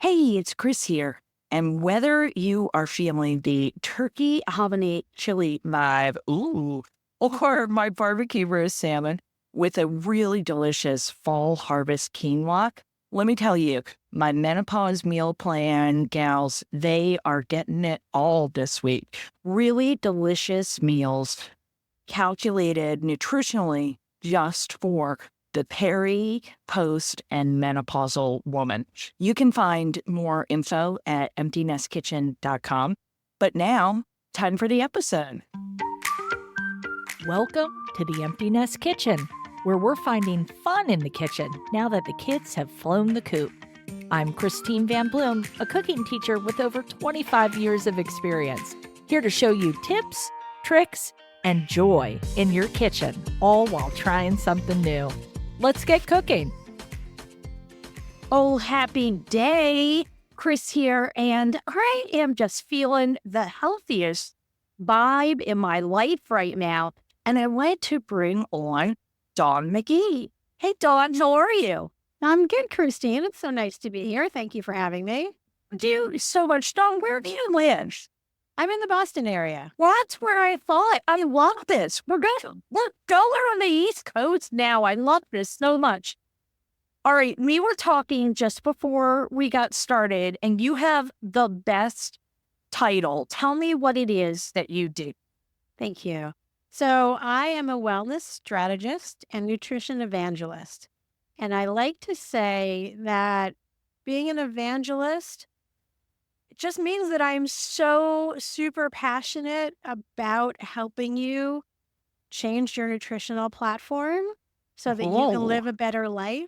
Hey, it's Chris here. And whether you are feeling the turkey habanero chili vibe, or my barbecue roast salmon with a really delicious fall harvest quinoa, let me tell you, my menopause meal plan gals, they are getting it all this week. Really delicious meals calculated nutritionally just for the peri, post, and menopausal woman. You can find more info at emptynestkitchen.com. But now, time for the episode. Welcome to the Empty Nest Kitchen, where we're finding fun in the kitchen now that the kids have flown the coop. I'm Christine Van Bloom, a cooking teacher with over 25 years of experience, here to show you tips, tricks, and joy in your kitchen, all while trying something new. Let's get cooking. Oh, happy day. Chris here, and I am just feeling the healthiest vibe in my life right now. And I wanted to bring on Dawn McGee. Hey, Dawn, how are you? I'm good, Christine. It's so nice to be here. Thank you for having me. Do you so much, Dawn? Where do you live? I'm in the Boston area. Well, that's where I thought. I love this. We're going on the East Coast now. I love this so much. All right, we were talking just before we got started, and you have the best title. Tell me what it is that you do. Thank you. So I am a wellness strategist and nutrition evangelist. And I like to say that being an evangelist, it just means that I'm so super passionate about helping you change your nutritional platform so that you can live a better life.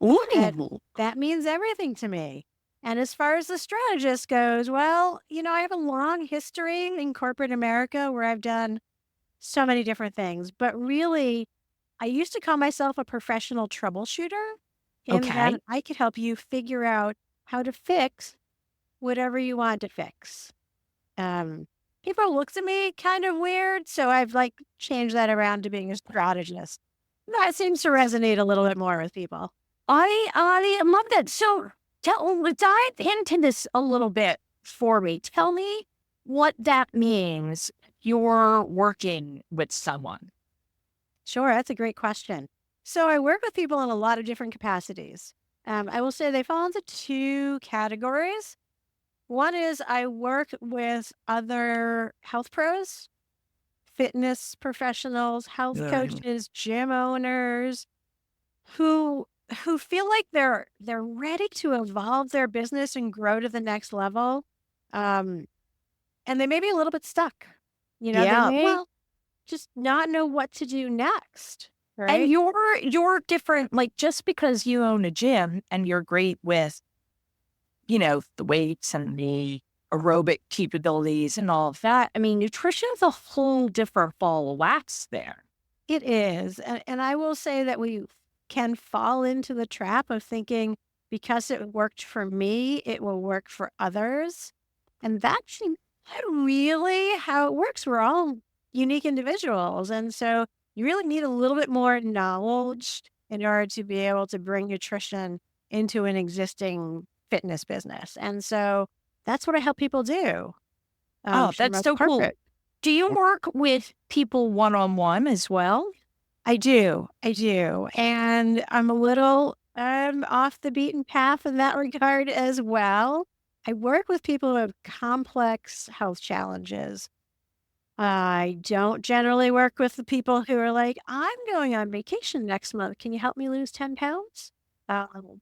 That means everything to me. And as far as the strategist goes, well, I have a long history in corporate America where I've done so many different things. But really, I used to call myself a professional troubleshooter in that I could help you figure out how to fix whatever you want to fix. People looks at me kind of weird, so I've changed that around to being a strategist. That seems to resonate a little bit more with people. I love that. So dive into this a little bit for me. Tell me what that means. You're working with someone. Sure, that's a great question. So I work with people in a lot of different capacities. I will say they fall into two categories. One is I work with other health pros, fitness professionals, health coaches, gym owners who feel like they're ready to evolve their business and grow to the next level. And they may be a little bit stuck. They may just not know what to do next. Right? And you're different, just because you own a gym and you're great with, the weights and the aerobic capabilities and all of that. I mean, nutrition's a whole different ball of wax there. It is. And I will say that we can fall into the trap of thinking because it worked for me, it will work for others. And that's not really how it works. We're all unique individuals. And so you really need a little bit more knowledge in order to be able to bring nutrition into an existing fitness business. And so that's what I help people do. That's so cool. Do you work with people one-on-one as well? I do. And I'm a little off the beaten path in that regard as well. I work with people who have complex health challenges. I don't generally work with the people who are like, I'm going on vacation next month. Can you help me lose 10 pounds?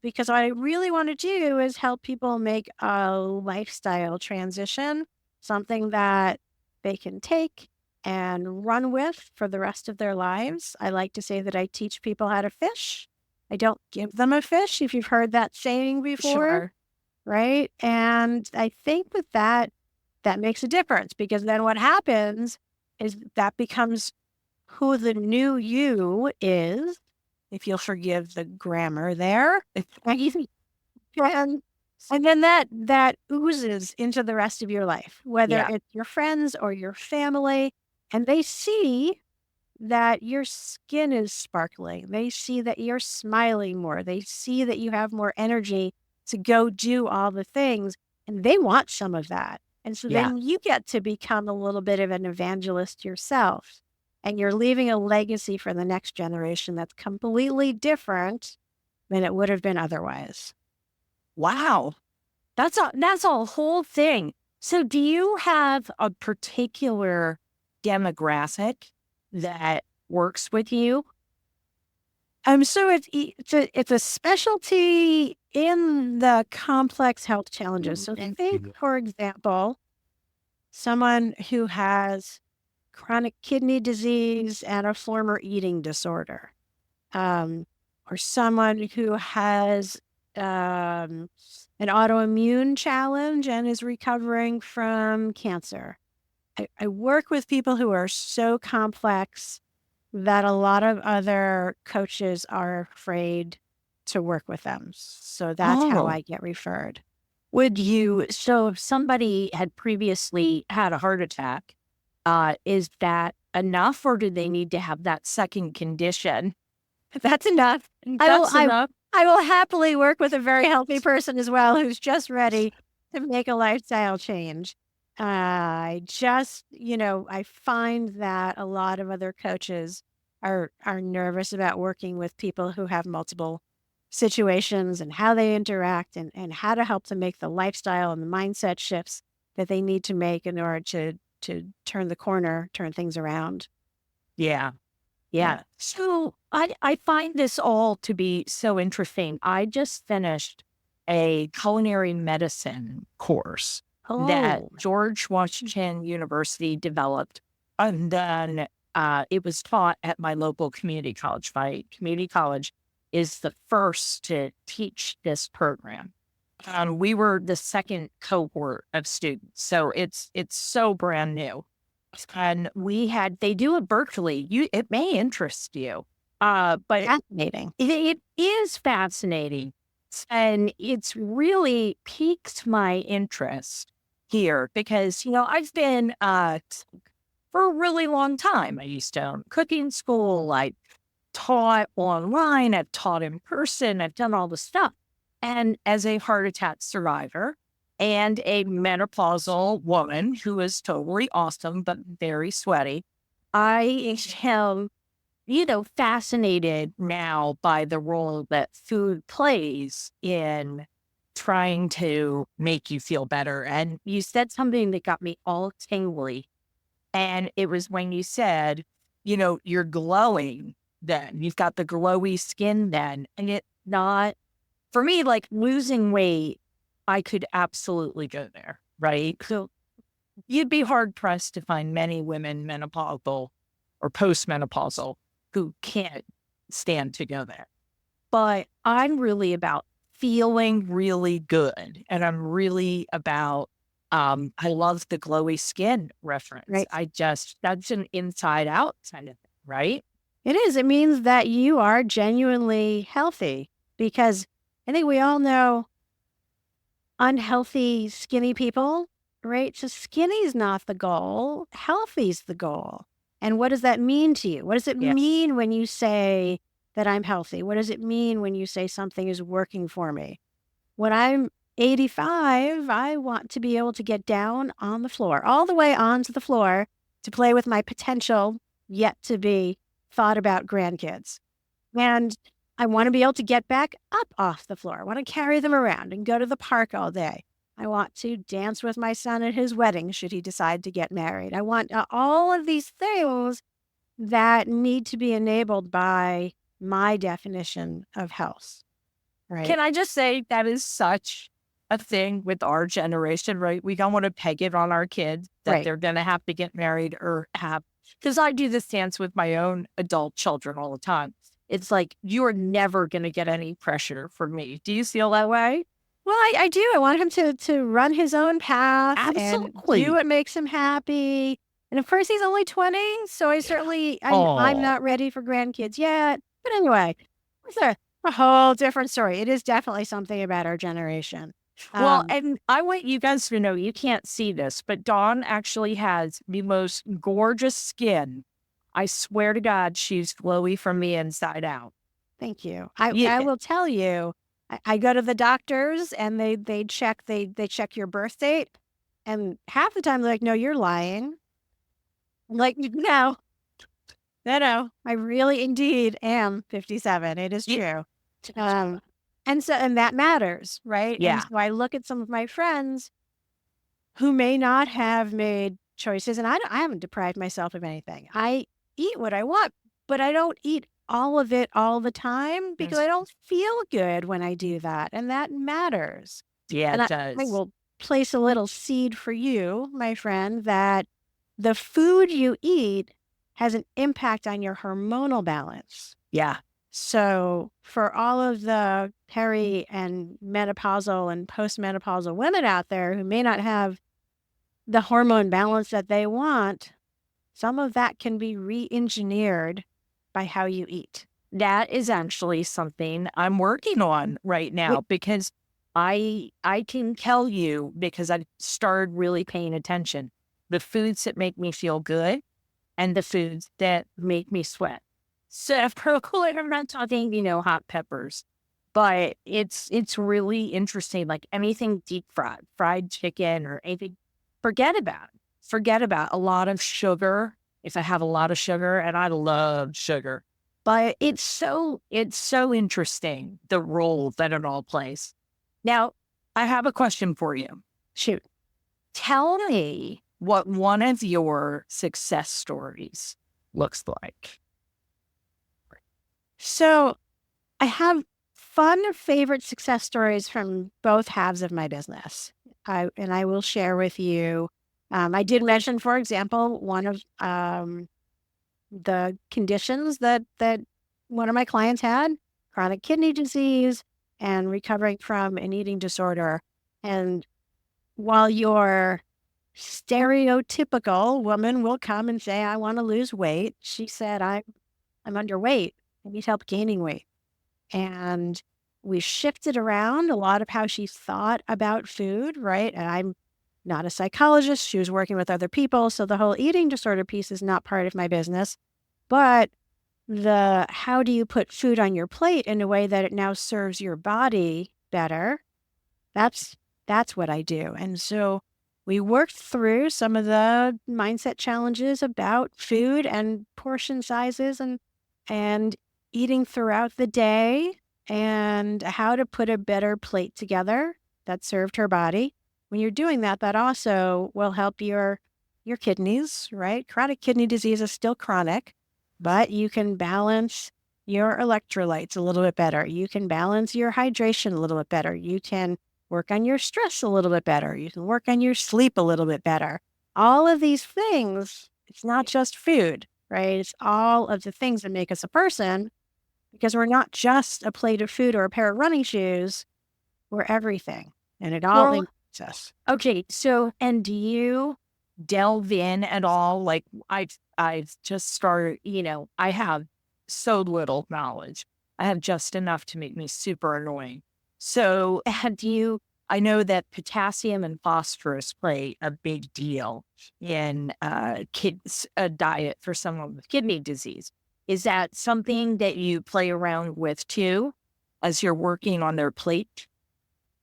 Because what I really want to do is help people make a lifestyle transition, something that they can take and run with for the rest of their lives. I like to say that I teach people how to fish. I don't give them a fish, if you've heard that saying before. Sure. Right? And I think with that makes a difference, because then what happens is that becomes who the new you is, if you'll forgive the grammar there. And then that oozes into the rest of your life, whether it's your friends or your family, and they see that your skin is sparkling. They see that you're smiling more. They see that you have more energy to go do all the things. And they want some of that. And so Yeah. then you get to become a little bit of an evangelist yourself. And you're leaving a legacy for the next generation that's completely different than it would have been otherwise. Wow. That's a whole thing. So do you have a particular demographic that works with you? So it's a specialty in the complex health challenges. So think, for example, someone who has chronic kidney disease and a former eating disorder, or someone who has an autoimmune challenge and is recovering from cancer. I work with people who are so complex that a lot of other coaches are afraid to work with them. So that's how I get referred. So if somebody had previously had a heart attack, is that enough, or do they need to have that second condition? That's enough. That's enough. I will happily work with a very healthy person as well who's just ready to make a lifestyle change. I find that a lot of other coaches are nervous about working with people who have multiple situations and how they interact and how to help them make the lifestyle and the mindset shifts that they need to make in order to turn the corner, turn things around. Yeah. Yeah. So I find this all to be so interesting. I just finished a culinary medicine course that George Washington University developed. And then it was taught at my local community college. My community college is the first to teach this program. We were the second cohort of students. So it's so brand new. And they do at Berkeley. It may interest you. But Fascinating. it is fascinating. And it's really piqued my interest here because, I've been for a really long time. I used to own cooking school. I taught online. I've taught in person. I've done all the stuff. And as a heart attack survivor and a menopausal woman who is totally awesome, but very sweaty, I am, fascinated now by the role that food plays in trying to make you feel better. And you said something that got me all tingly. And it was when you said, you're glowing then. You've got the glowy skin then. And it's not, for me, like losing weight, I could absolutely go there, right? So you'd be hard pressed to find many women menopausal or postmenopausal who can't stand to go there. But I'm really about feeling really good. And I'm really about, I love the glowy skin reference. Right. That's an inside out kind of thing, right? It is. It means that you are genuinely healthy because I think we all know unhealthy, skinny people, right? So skinny is not the goal. Healthy is the goal. And what does that mean to you? What does it mean when you say that I'm healthy? What does it mean when you say something is working for me? When I'm 85, I want to be able to get down on the floor, all the way onto the floor to play with my potential yet to be thought about grandkids. And I want to be able to get back up off the floor. I want to carry them around and go to the park all day. I want to dance with my son at his wedding should he decide to get married. I want all of these things that need to be enabled by my definition of health. Right. Can I just say that is such a thing with our generation, right? We don't want to peg it on our kids that they're going to have to get married or have, because I do this dance with my own adult children all the time. It's like, you are never going to get any pressure from me. Do you feel that way? Well, I do. I want him to run his own path Absolutely. and do what makes him happy. And of course, he's only 20, so I'm not ready for grandkids yet. But anyway, it's a whole different story. It is definitely something about our generation. Well, and I want you guys to know, you can't see this, but Dawn actually has the most gorgeous skin. I swear to God, she's glowy from the inside out. Thank you. I will tell you, I go to the doctors and they check your birth date, and half the time they're like, "No, you're lying." I'm like, "No, no, I really indeed am 57. It is true." Um, and that matters, right? And Yeah. so I look at some of my friends who may not have made choices, and I haven't deprived myself of anything. I eat what I want, but I don't eat all of it all the time because I don't feel good when I do that, and that matters. Yeah, And it I does. will place a little seed for you, my friend, that the food you eat has an impact on your hormonal balance. Yeah. So for all of the peri and menopausal and postmenopausal women out there who may not have the hormone balance that they want, some of that can be re-engineered by how you eat. That is actually something I'm working on right now because I can tell you, because I started really paying attention, the foods that make me feel good and the foods that make me sweat. So I'm not talking, hot peppers, but it's really interesting. Like anything deep fried chicken or anything, forget about it. Forget about a lot of sugar. If I have a lot of sugar, and I love sugar, but it's so interesting the role that it all plays. Now, I have a question for you. Shoot. Tell me what one of your success stories looks like. So I have fun favorite success stories from both halves of my business. I will share with you. I did mention, for example, one of the conditions that one of my clients had, chronic kidney disease and recovering from an eating disorder. And while your stereotypical woman will come and say, "I want to lose weight," she said, I'm underweight. I need help gaining weight." And we shifted around a lot of how she thought about food, right? And I'm not a psychologist. She was working with other people. So the whole eating disorder piece is not part of my business. But the how do you put food on your plate in a way that it now serves your body better, that's what I do. And so we worked through some of the mindset challenges about food and portion sizes and eating throughout the day and how to put a better plate together that served her body. When you're doing that, that also will help your kidneys, right? Chronic kidney disease is still chronic, but you can balance your electrolytes a little bit better. You can balance your hydration a little bit better. You can work on your stress a little bit better. You can work on your sleep a little bit better. All of these things, it's not just food, right? It's all of the things that make us a person, because we're not just a plate of food or a pair of running shoes. We're everything, and it all Well, impacts us. okay, so, and do you delve in at all? Like I've just started, I have so little knowledge. I have just enough to make me super annoying. So I know that potassium and phosphorus play a big deal in kids' diet for someone with kidney disease. Is that something that you play around with too as you're working on their plate?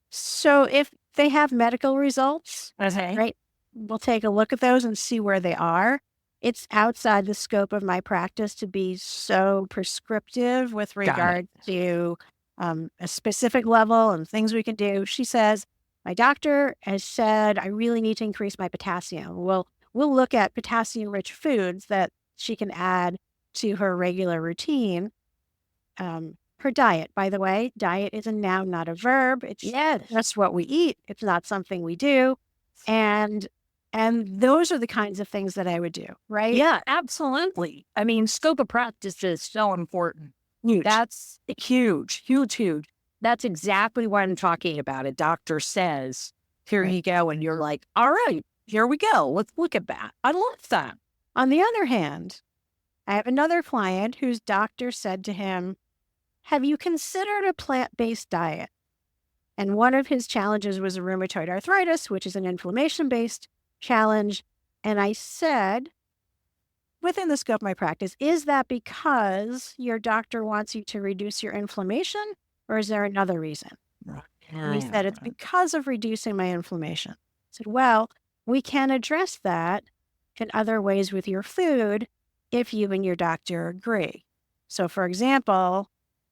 So if they have medical results, Okay. right, we'll take a look at those and see where they are. It's outside the scope of my practice to be so prescriptive with Got it. regard to a specific level and things we can do. She says, "My doctor has said I really need to increase my potassium." We'll look at potassium-rich foods that she can add to her regular routine. Her diet, by the way, diet is a noun, not a verb. It's just what we eat. It's not something we do. And those are the kinds of things that I would do, right? Yeah, absolutely. I mean, scope of practice is so important. Huge. That's huge, huge, huge. That's exactly what I'm talking about. A doctor says, here Right. you go. And you're like, all right, here we go. Let's look at that. I love that. On the other hand, I have another client whose doctor said to him, "Have you considered a plant-based diet?" And one of his challenges was rheumatoid arthritis, which is an inflammation-based challenge. And I said, within the scope of my practice, is that because your doctor wants you to reduce your inflammation, or is there another reason? And he said, it's because of reducing my inflammation. I said, well, we can address that in other ways with your food if you and your doctor agree. So, for example,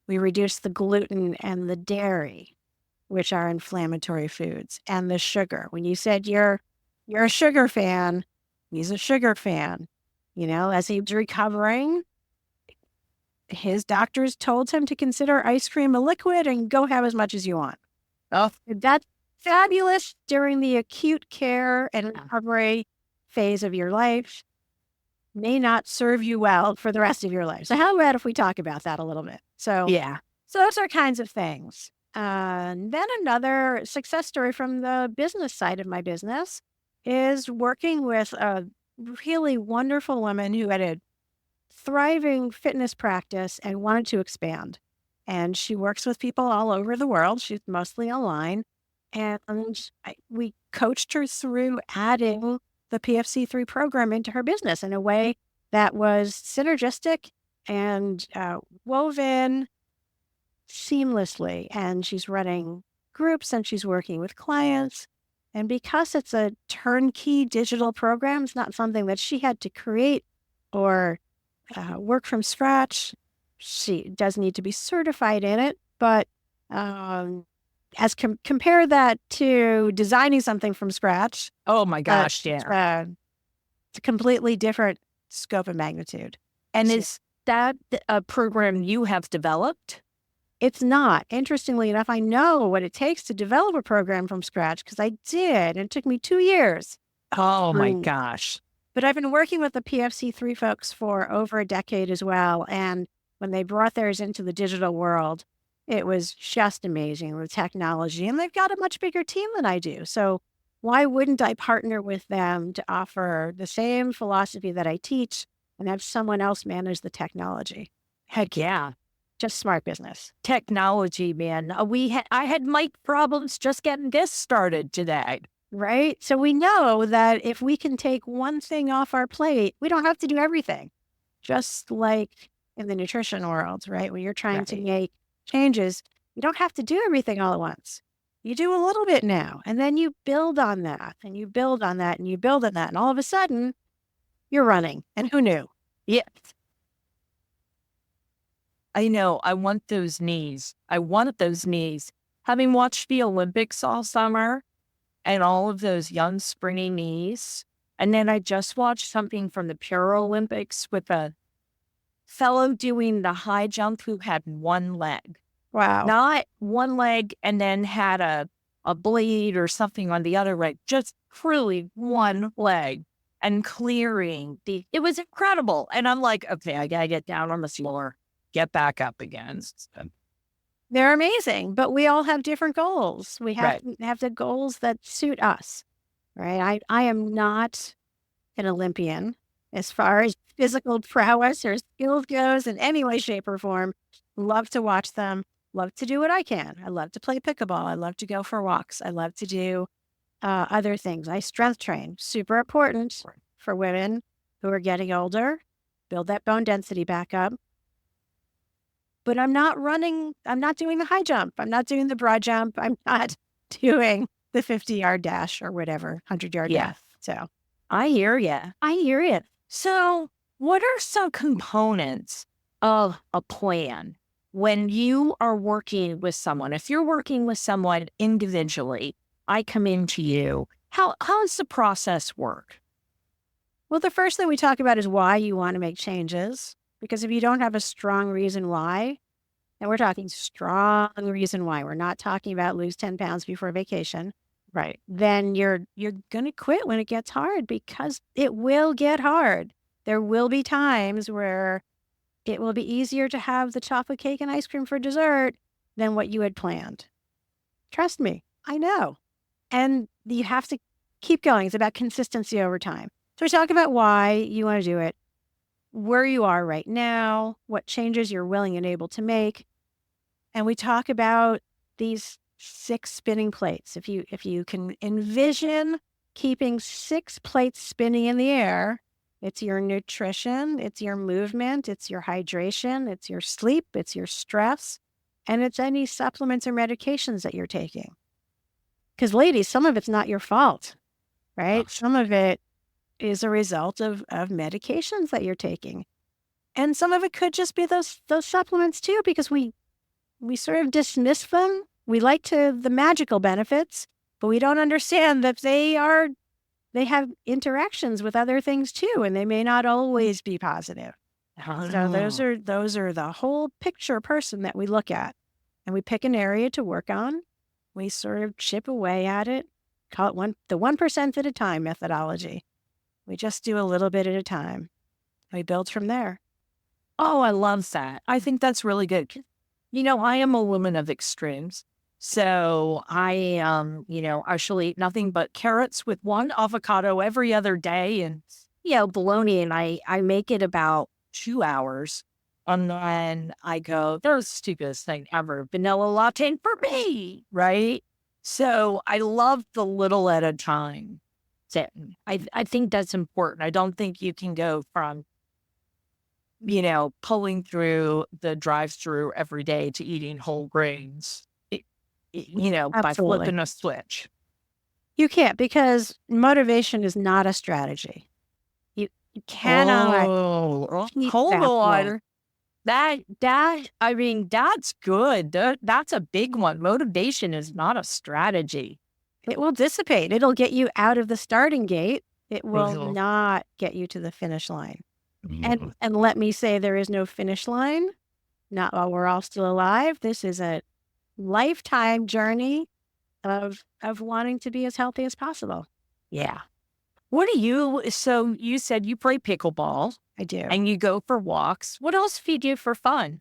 we reduce the gluten and the dairy, which are inflammatory foods, and the sugar. When you said you're a sugar fan, he's a sugar fan. As he's recovering, his doctors told him to consider ice cream a liquid and go have as much as you want. Oh, That's fabulous during the acute care and recovery phase of your life. May not serve you well for the rest of your life. So how about if we talk about that a little bit? So yeah. So those are kinds of things. And then another success story from the business side of my business is working with a really wonderful woman who had a thriving fitness practice and wanted to expand. And she works with people all over the world. She's mostly online. And we coached her through adding the PFC3 program into her business in a way that was synergistic and woven seamlessly. And she's running groups and she's working with clients. And because it's a turnkey digital program, it's not something that she had to create or work from scratch. She does need to be certified in it, but compare that to designing something from scratch. Oh my gosh, yeah. It's a completely different scope of magnitude. And is that a program you have developed? It's not. Interestingly enough, I know what it takes to develop a program from scratch because I did. And it took me 2 years. Oh my gosh. But I've been working with the PFC3 folks for over a decade as well. And when they brought theirs into the digital world, it was just amazing with technology. And they've got a much bigger team than I do. So why wouldn't I partner with them to offer the same philosophy that I teach and have someone else manage the technology? Heck yeah. Just smart business. Technology, man. I had mic problems just getting this started today. Right? So we know that if we can take one thing off our plate, we don't have to do everything. Just like in the nutrition world, right? When you're trying to make changes, you don't have to do everything all at once. You do a little bit now, and then you build on that, and you build on that, and you build on that. And all of a sudden, you're running. And who knew? Yes. I know. I want those knees. I wanted those knees. Having watched the Olympics all summer and all of those young springy knees. And then I just watched something from the Paralympics with a fellow doing the high jump who had one leg. Wow. Not one leg and then had a bleed or something on the other leg. Just truly one leg and clearing it was incredible. And I'm like, okay, I got to get down on the floor. Get back up again. They're amazing, but we all have different goals. We have to have the goals that suit us, right? I am not an Olympian as far as physical prowess or skills goes in any way, shape, or form. Love to watch them. Love to do what I can. I love to play pickleball. I love to go for walks. I love to do other things. I strength train. Super important for women who are getting older. Build that bone density back up. But I'm not running. I'm not doing the high jump. I'm not doing the broad jump. I'm not doing the 50-yard dash or whatever, 100-yard dash. So I hear you. So what are some components of a plan when you are working with someone? If you're working with someone individually, I come into you. How does the process work? Well, the first thing we talk about is why you want to make changes. Because if you don't have a strong reason why, and we're talking strong reason why, we're not talking about lose 10 pounds before vacation, right? Then you're going to quit when it gets hard because it will get hard. There will be times where it will be easier to have the chocolate cake and ice cream for dessert than what you had planned. Trust me, I know. And you have to keep going. It's about consistency over time. So we talk about why you want to do it, where you are right now, what changes you're willing and able to make. And we talk about these 6 spinning plates. If you can envision keeping 6 plates spinning in the air, it's your nutrition, it's your movement, it's your hydration, it's your sleep, it's your stress, and it's any supplements or medications that you're taking. Because ladies, some of it's not your fault, right? Oh. Some of it is a result of medications that you're taking. And some of it could just be those supplements too, because we sort of dismiss them. We like the magical benefits, but we don't understand that they have interactions with other things too, and they may not always be positive. So those are the whole picture person that we look at, and we pick an area to work on. We sort of chip away at it, call it the 1% at a time methodology. We just do a little bit at a time. We build from there. Oh, I love that. I think that's really good. I am a woman of extremes. So I, I shall eat nothing but carrots with one avocado every other day and, bologna. And I make it about 2 hours. And then I go, there's the stupidest thing ever. Vanilla latte for me, right? So I love the little at a time. So I think that's important. I don't think you can go from, pulling through the drive-through every day to eating whole grains, by Absolutely. flipping a switch. You can't, because motivation is not a strategy. You cannot keep Hold that way. on. That's good. That's a big one. Motivation is not a strategy. It will dissipate. It'll get you out of the starting gate. It will Mhm. not get you to the finish line. And let me say, there is no finish line. Not while we're all still alive. This is a lifetime journey of wanting to be as healthy as possible. Yeah. So you said you play pickleball I do. and you go for walks. What else do you do for fun?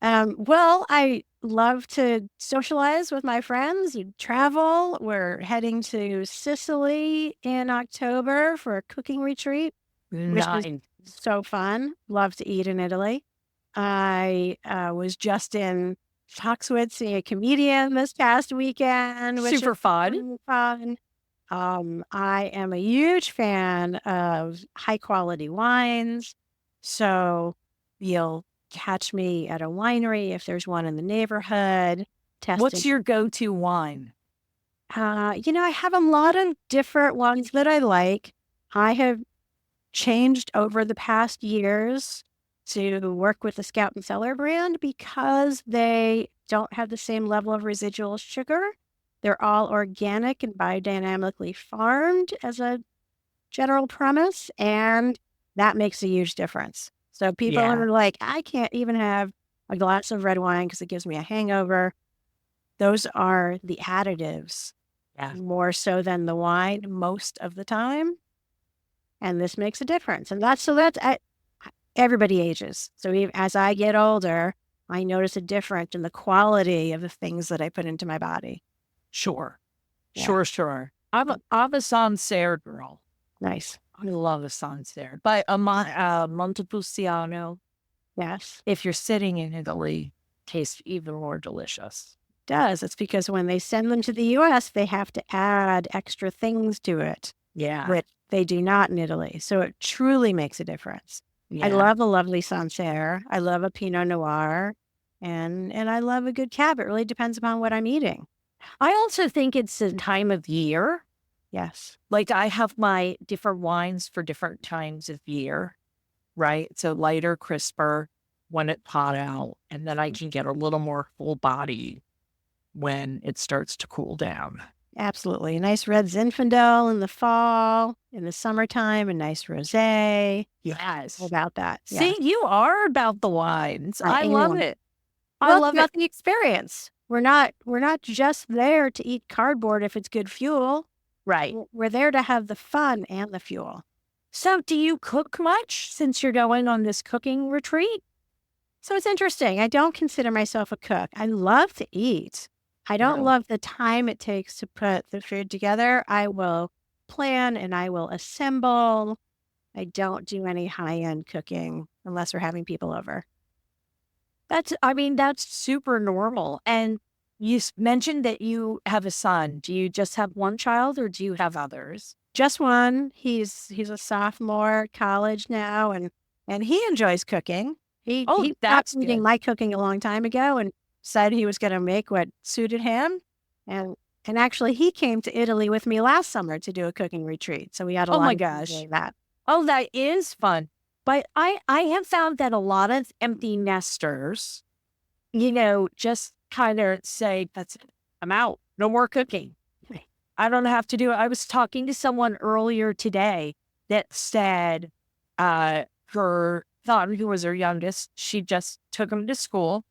Well, I love to socialize with my friends. You travel. We're heading to Sicily in October for a cooking retreat, which is Nice. so fun. Love to eat in Italy. I was just in Foxwood seeing a comedian this past weekend, which Super is fun. fun. I am a huge fan of high quality wines. So you'll catch me at a winery if there's one in the neighborhood. What's your go-to wine? I have a lot of different ones that I like. I have changed over the past years to work with the Scout and Cellar brand because they don't have the same level of residual sugar. They're all organic and biodynamically farmed as a general premise, and that makes a huge difference. So people Yeah. are like, I can't even have a glass of red wine because it gives me a hangover. Those are the additives, Yeah. more so than the wine most of the time. And this makes a difference. And everybody ages. So as I get older, I notice a difference in the quality of the things that I put into my body. Sure. Yeah. Sure. I'm a Sancerre girl. Nice. I love a Sancerre. But Montepulciano, Yes. if you're sitting in Italy, tastes even more delicious. Does. It's because when they send them to the US, they have to add extra things to it, Yeah. which they do not in Italy. So it truly makes a difference. Yeah. I love a lovely Sancerre. I love a Pinot Noir, and I love a good Cab. It really depends upon what I'm eating. I also think it's the time of year. Yes. Like I have my different wines for different times of year, right? So lighter, crisper when it's hot out, and then I can get a little more full body when it starts to cool down. Absolutely. A nice red Zinfandel in the fall, in the summertime, a nice rosé. Yes. How about that? See, you are about the wines. I love am. it. I I love love it. the experience. We're not just there to eat cardboard if it's good fuel. Right. We're there to have the fun and the fuel. So do you cook much since you're going on this cooking retreat? So it's interesting. I don't consider myself a cook. I love to eat. I don't No. love the time it takes to put the food together. I will plan and I will assemble. I don't do any high-end cooking unless we're having people over. That's super normal. And you mentioned that you have a son. Do you just have one child or do you have others? Just one. He's a sophomore at college now, and he enjoys cooking. He stopped that's eating good. my cooking a long time ago, and decided he was going to make what suited him. And actually, he came to Italy with me last summer to do a cooking retreat. So we had a Oh lot my of fun gosh. doing that. Oh, that is fun. But I have found that a lot of empty nesters, just kind of say, that's it. I'm out. No more cooking. I don't have to do it. I was talking to someone earlier today that said her son, who was her youngest, she just took him to school.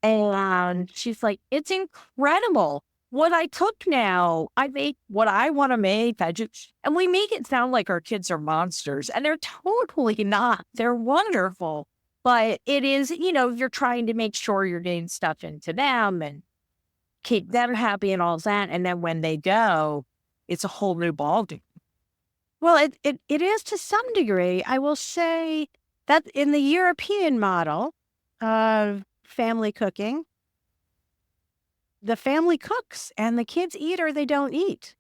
And she's like, it's incredible what I cook now. I make what I want to make. And we make it sound like our kids are monsters, and they're totally not. They're wonderful. But it is, you're trying to make sure you're getting stuff into them and keep them happy and all that. And then when they go, it's a whole new ballgame. Well, it is to some degree. I will say that in the European model of family cooking, the family cooks and the kids eat or they don't eat,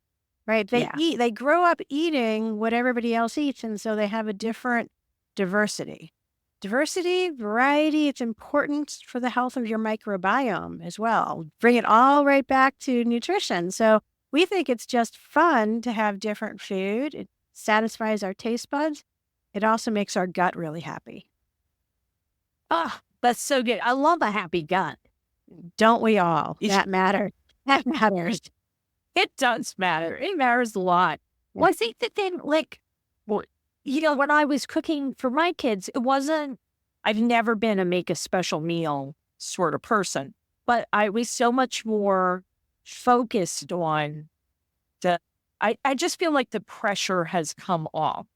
right? They eat, they grow up eating what everybody else eats. And so they have a different diversity. Diversity, variety, it's important for the health of your microbiome as well. Bring it all right back to nutrition. So we think it's just fun to have different food. It satisfies our taste buds. It also makes our gut really happy. Ah, that's so good. I love a happy gut. Don't we all? That matters. That matters. It does matter. It matters a lot. Yeah. Well, I think that then, when I was cooking for my kids, I've never been a make a special meal sort of person, but I was so much more focused on I just feel like the pressure has come off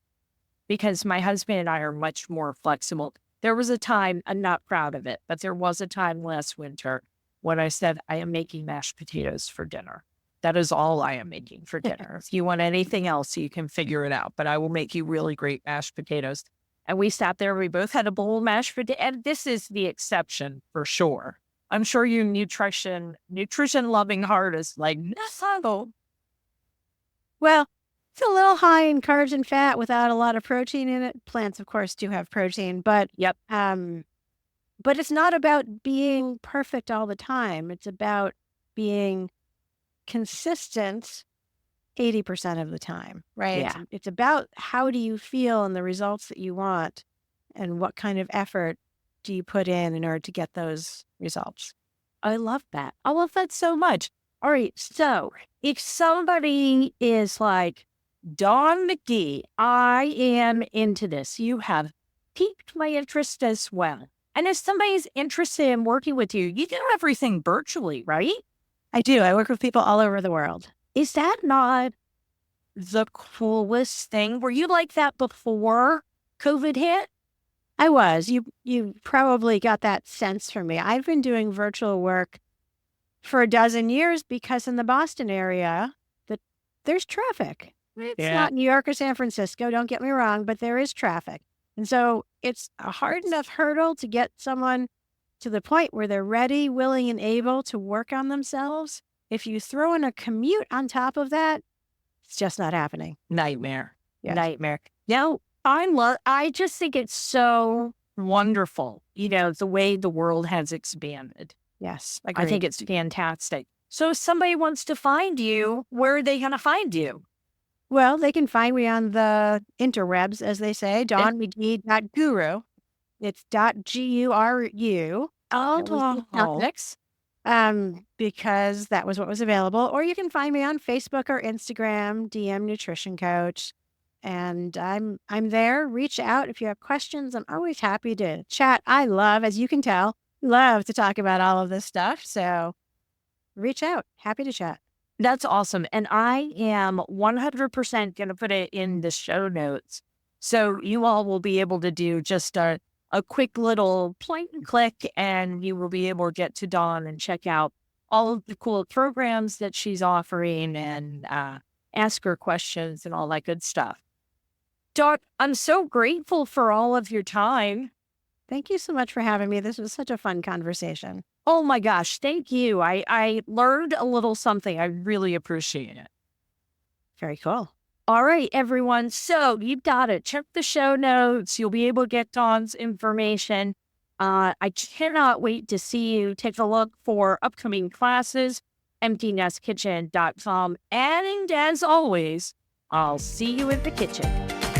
because my husband and I are much more flexible. There was a time, I'm not proud of it, but there was a time last winter when I said, I am making mashed potatoes for dinner. That is all I am making for dinner. If you want anything else, you can figure it out, but I will make you really great mashed potatoes. And we sat there, we both had a bowl of mashed potatoes, and this is the exception for sure. I'm sure your nutrition loving heart is like, no. Well, it's a little high in carbs and fat without a lot of protein in it. Plants, of course, do have protein, but but it's not about being perfect all the time. It's about being consistent 80% of the time, right? Yeah. It's about how do you feel and the results that you want and what kind of effort do you put in order to get those results. I love that. I love that so much. All right. So if somebody is like, Dawn McGee, I am into this. You have piqued my interest as well. And if somebody's interested in working with you, you do everything virtually, right? I do. I work with people all over the world. Is that not the coolest thing? Were you like that before COVID hit? I was. You probably got that sense from me. I've been doing virtual work for a dozen years because in the Boston area, there's traffic. It's not New York or San Francisco, don't get me wrong, but there is traffic. And so it's a hard enough hurdle to get someone to the point where they're ready, willing, and able to work on themselves. If you throw in a commute on top of that, it's just not happening. Nightmare. Yes. Nightmare. No, I just think it's so wonderful, the way the world has expanded. Yes. I think it's fantastic. So if somebody wants to find you, where are they going to find you? Well, they can find me on the interwebs, as they say, dawnmcgee.guru. It's .guru. Next. Because that was what was available. Or you can find me on Facebook or Instagram, DM Nutrition Coach. And I'm there. Reach out if you have questions. I'm always happy to chat. I love, as you can tell, love to talk about all of this stuff. So reach out. Happy to chat. That's awesome. And I am 100% going to put it in the show notes. So you all will be able to do just a quick little point and click, and you will be able to get to Dawn and check out all of the cool programs that she's offering and ask her questions and all that good stuff. Dawn, I'm so grateful for all of your time. Thank you so much for having me. This was such a fun conversation. Oh my gosh, thank you. I learned a little something. I really appreciate it. Very cool. All right, everyone. So you've got to check the show notes. You'll be able to get Dawn's information. I cannot wait to see you. Take a look for upcoming classes, emptynestkitchen.com. And as always, I'll see you in the kitchen.